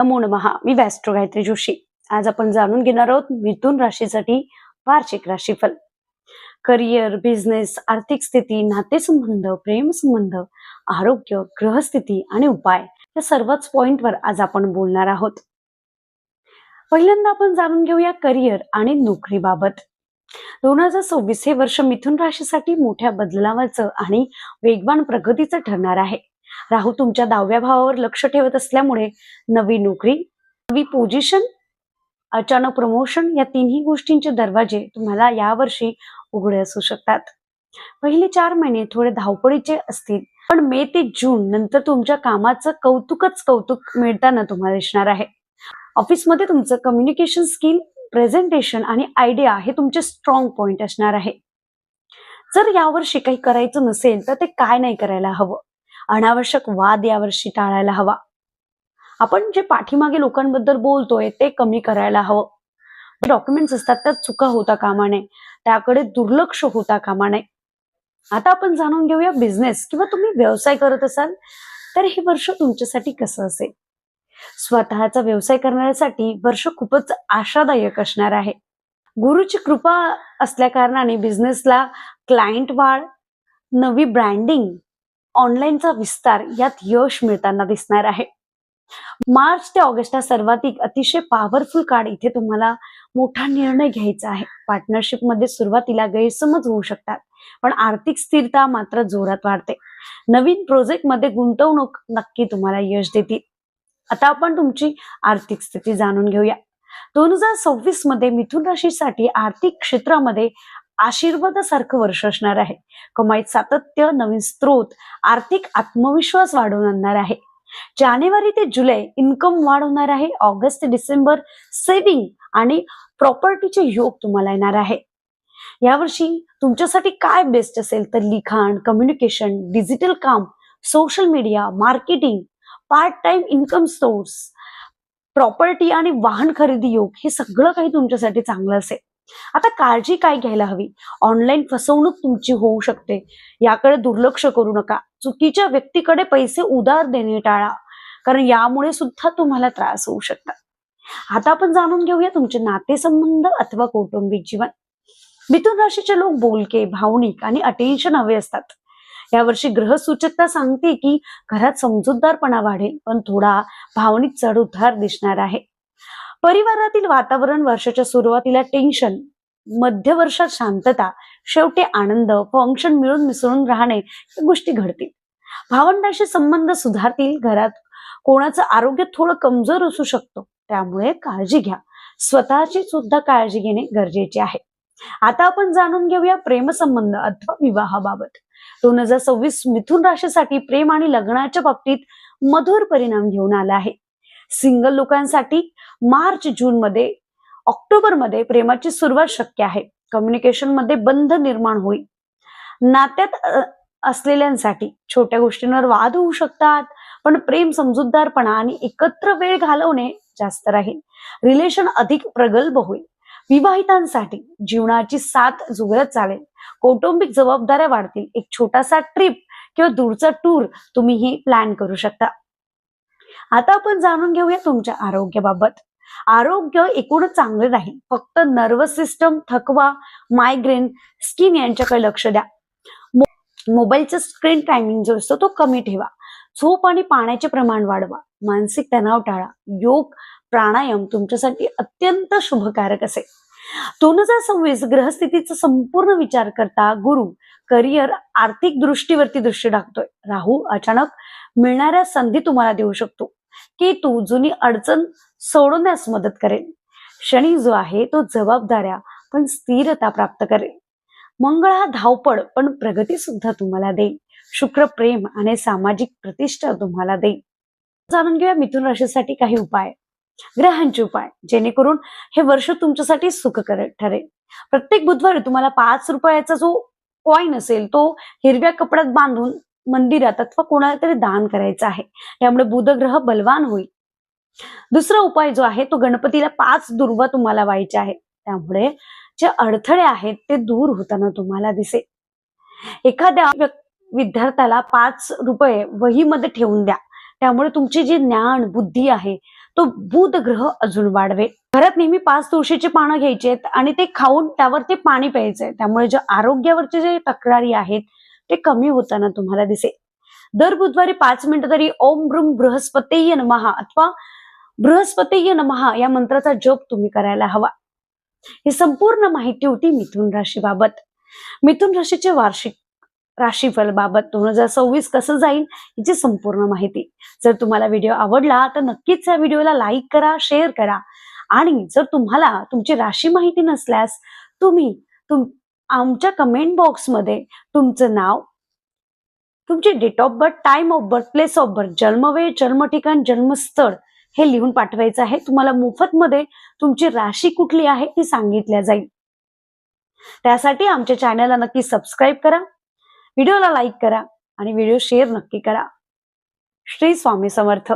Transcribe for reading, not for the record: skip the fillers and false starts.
नमो नमः. मी वॅस्ट्रो गायत्री जोशी. आज आपण जाणून घेणार आहोत मिथुन राशीसाठी वार्षिक राशीफल. करिअर, बिझनेस, आर्थिक स्थिती, नातेसंबंध, प्रेमसंबंध, आरोग्य, ग्रहस्थिती आणि उपाय या सर्वच पॉइंटवर आज आपण बोलणार आहोत. पहिल्यांदा आपण जाणून घेऊया करिअर आणि नोकरीबाबत. 2026 हे वर्ष मिथुन राशीसाठी मोठ्या बदलावाचं आणि वेगवान प्रगतीचं ठरणार आहे. राहू तुमच्या 10व्या भावावर लक्ष ठेवत असल्यामुळे नवी नोकरी, नवी पोझिशन, अचानक प्रमोशन या तिन्ही गोष्टींचे दरवाजे तुम्हाला यावर्षी उघडे असू शकतात. पहिले 4 महिने थोडे धावपळीचे असतील, पण मे ते जून नंतर तुमच्या कामाचं कौतुक मिळताना तुम्हाला दिसणार आहे. ऑफिसमध्ये तुमचं कम्युनिकेशन स्किल, प्रेझेंटेशन आणि आयडिया हे तुमचे स्ट्रॉंग पॉइंट असणार आहे. जर यावर्षी काही करायचं नसेल तर ते काय नाही करायला हवं. अनावश्यक वाद यावर्षी टाळायला हवा. आपण जे पाठीमागे लोकांबद्दल बोलतोय ते कमी करायला हवं. डॉक्युमेंट्स असतात त्यात चुका होता कामा नये, त्याकडे दुर्लक्ष होता कामा नये. आता आपण जाणून घेऊया बिझनेस किंवा तुम्ही व्यवसाय करत असाल तर हे वर्ष तुमच्यासाठी कसं असेल. स्वतःचा व्यवसाय करण्यासाठी वर्ष खूपच आशादायक असणार आहे. गुरुची कृपा असल्या कारणाने बिझनेसला क्लायंट वाढ, नवी ब्रँडिंग, ऑनलाईनचा विस्तार यात यश मिळताना दिसणार आहे. मार्च ते ऑगस्ट हा सर्वाधिक अतिशय पॉवरफुल काळ. इथे तुम्हाला मोठा निर्णय घ्यायचा आहे. पार्टनरशिप मध्ये सुरुवातीला गैरसमज होऊ शकतात, पण आर्थिक स्थिरता मात्र जोरात वाढते. नवीन प्रोजेक्ट मध्ये गुंतवणूक नक्की तुम्हाला यश देतील. आता आपण तुमची आर्थिक स्थिती जाणून घेऊया. 2026 मध्ये मिथुन राशीसाठी आर्थिक क्षेत्रामध्ये आशीर्वादासारखं वर्ष असणार आहे. कमाईत सातत्य, नवीन स्रोत, आर्थिक आत्मविश्वास वाढवून आणणार आहे. जानेवारी ते जुलै इन्कम वाढवणार आहे. ऑगस्ट ते डिसेंबर सेव्हिंग आणि प्रॉपर्टीचे योग तुम्हाला येणार आहे. यावर्षी तुमच्यासाठी काय बेस्ट असेल तर लिखाण, कम्युनिकेशन, डिजिटल काम, social media, marketing, part time income source, property आणि वाहन खरेदी योग हे सगळं काही तुमच्यासाठी चांगलं असेल. आता काळजी काय घ्यायला हवी. ऑनलाईन फसवणूक तुमची होऊ शकते, याकडे दुर्लक्ष करू नका. चुकीच्या व्यक्तीकडे पैसे उधार देणे टाळा, कारण यामुळे सुद्धा तुम्हाला त्रास होऊ शकतात. आता आपण जाणून घेऊया तुमचे नातेसंबंध अथवा कौटुंबिक जीवन. मिथुन राशीचे लोक बोलके, भावनिक आणि अटेन्शन हवे असतात. यावर्षी ग्रह सूचकता सांगते की घरात समजूतदारपणा वाढेल, पण थोडा भावनिक चढउतार दिसणार आहे. परिवारातील वातावरण वर्षाच्या सुरुवातीला टेन्शन, मध्य वर्षात शांतता, शेवटी आनंद, फंक्शन मिळून मिसळून राहणे या गोष्टी घडतील. भावंडाशी संबंध सुधारतील. घरात कोणाचं आरोग्य थोडं कमजोर असू शकतो, त्यामुळे काळजी घ्या. स्वतःची सुद्धा काळजी घेणे गरजेचे आहे. आता आपण जाणून घेऊया प्रेमसंबंध अथवा विवाहाबाबत. 2026 मिथुन राशीसाठी प्रेम आणि लग्नाच्या बाबतीत मधुर परिणाम घेऊन आला आहे. सिंगल लोकांसाठी मार्च, जून मध्ये, ऑक्टोबर मध्ये प्रेमाची सुरुवात शक्य आहे. कम्युनिकेशन मध्ये बंध निर्माण होईल. नात्यात असलेल्यांसाठी छोट्या गोष्टींवर वाद होऊ शकतात, पण प्रेम, समजूतदारपणा आणि एकत्र वेळ घालवणे जास्त राहील. रिलेशन अधिक प्रगल्भ होईल. विवाहितांसाठी जीवनाची साथ जुळत चालेल. कौटुंबिक जबाबदाऱ्या वाढतील. एक छोटासा ट्रिप किंवा दूरचा टूर तुम्ही प्लॅन करू शकता. आता आपण जाणून घेऊया तुमच्या आरोग्याबाबत. आरोग्य एकूणच चांगले राहील. फक्त नर्वस सिस्टम, थकवा, मायग्रेन, स्किन यांच्याकडे लक्ष द्या. मोबाईलचा स्क्रीन टायमिंग जो असतो तो कमी ठेवा. झोप आणि पाण्याचे प्रमाण वाढवा. मानसिक तणाव टाळा. योग, प्राणायाम तुमच्यासाठी अत्यंत शुभकारक असेल. 2026 ग्रहस्थितीचा संपूर्ण विचार करता गुरु करिअर, आर्थिक दृष्टीवरती दृष्टी टाकतोय. राहू अचानक मिळणाऱ्या संधी तुम्हाला देऊ शकतो. केतू जुनी अडचण सोडवण्यास मदत करेल. शनी जो आहे तो जबाबदाऱ्या पण स्थिरता प्राप्त करेल. मंगळ हा धावपळ पण प्रगती सुद्धा तुम्हाला देईल. शुक्र प्रेम आणि सामाजिक प्रतिष्ठा तुम्हाला देईल. जाणून घेऊया मिथुन राशीसाठी काही उपाय, ग्रहांचे उपाय, जेणेकरून हे वर्ष तुमच्यासाठी सुखकर ठरेल. प्रत्येक बुधवारी तुम्हाला 5 रुपयाचा जो कॉइन असेल तो हिरव्या कपड्यात बांधून मंदिरात अथवा कोणाला तरी दान करायचं आहे. यामुळे बुध ग्रह बलवान होईल. दुसरा उपाय जो आहे तो गणपतीला 5 दुर्वा तुम्हाला व्हायचे आहे. त्यामुळे जे अडथळे आहेत ते दूर होताना तुम्हाला दिसेल. एखाद्या विद्यार्थ्याला 5 रुपये वहीमध्ये ठेवून द्या. त्यामुळे तुमची जी ज्ञान, बुद्धी आहे तो बुध ग्रह अजून वाढवेल. घरात नेहमी 5 तुळशीची पानं घ्यायची आहेत आणि ते खाऊन त्यावरती पाणी प्यायचंय. त्यामुळे जे आरोग्यावरचे जे तक्रारी आहेत ते कमी होताना तुम्हाला दिसेल. दर बुधवारी 5 मिनिटं तरी ओम ब्रूम बृहस्पतीय नमः अथवा बृहस्पतीय नमः या मंत्राचा जप तुम्ही करायला हवा. ही संपूर्ण माहिती होती मिथुन राशीबाबत. मिथुन राशीचे वार्षिक राशीफल बाबत 2026 कसं जाईल याची संपूर्ण माहिती. जर तुम्हाला व्हिडिओ आवडला तर नक्कीच या व्हिडिओला लाईक करा, शेअर करा आणि जर तुम्हाला तुमची राशी माहिती नसल्यास तुम्ही आमच्या कमेंट बॉक्समध्ये तुमचं नाव, तुमची date of birth, time of birth, place of birth, जन्मवेळ, जन्मठिकाण, जन्मस्थळ हे लिहून पाठवायचं आहे. तुम्हाला मोफतमध्ये तुमची राशी कुठली आहे ती सांगितल्या जाईल. त्यासाठी आमच्या चॅनलला नक्की सबस्क्राईब करा, व्हिडिओला लाईक करा आणि व्हिडिओ शेअर नक्की करा. श्री स्वामी समर्थ.